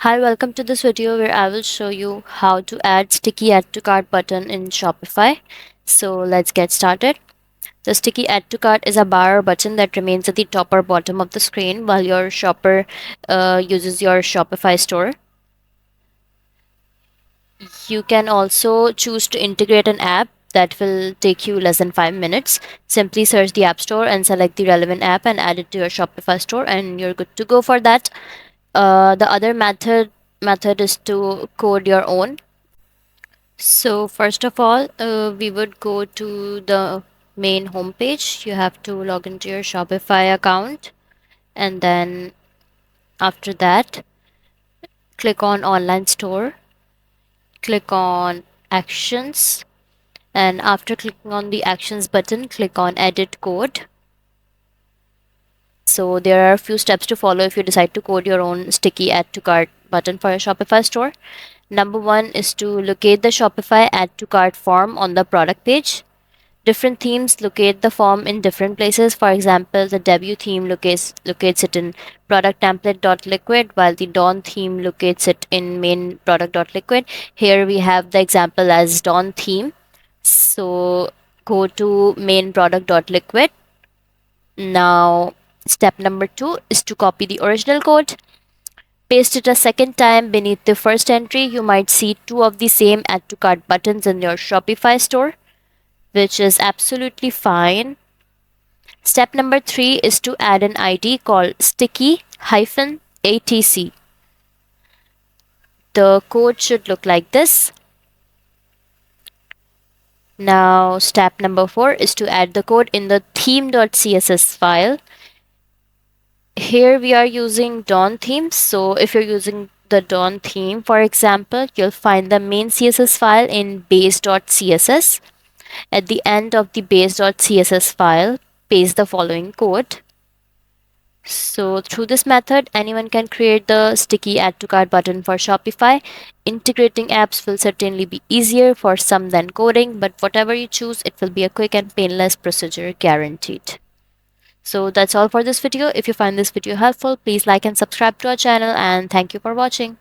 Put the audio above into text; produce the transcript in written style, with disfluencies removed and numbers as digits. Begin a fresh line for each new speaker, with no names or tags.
Hi, welcome to this video where I will show you how to add sticky add to cart button in Shopify. So let's get started. The sticky add to cart is a bar or button that remains at the top or bottom of the screen while your shopper uses your Shopify store. You can also choose to integrate an app that will take you less than 5 minutes. Simply search the App Store and select the relevant app and add it to your Shopify store, and you're good to go for that. The other method is to code your own. So first of all, we would go to the main homepage. You have to log into your Shopify account, and then after that, click on Online Store, click on Actions, and after clicking on the Actions button, click on Edit Code. So there are a few steps to follow if you decide to code your own sticky add to cart button for your Shopify store. Number one is to locate the Shopify add to cart form on the product page. Different themes locate the form in different places. For example, the debut theme locates it in product template.liquid, while the dawn theme locates it in main product.liquid. Here we have the example as dawn theme. So go to main product.liquid. Now, step number two is to copy the original code. Paste it a second time beneath the first entry. You might see two of the same add to cart buttons in your Shopify store, which is absolutely fine. Step number three is to add an ID called sticky-atc. The code should look like this. Now, step number four is to add the code in the theme.css file. Here we are using dawn themes. So if you're using the dawn theme, for example, you'll find the main CSS file in base.css. At the end of the base.css file, paste the following code. So through this method, anyone can create the sticky add to cart button for Shopify. Integrating apps will certainly be easier for some than coding, but whatever you choose, it will be a quick and painless procedure guaranteed. So that's all for this video. If you find this video helpful, please like and subscribe to our channel, and thank you for watching.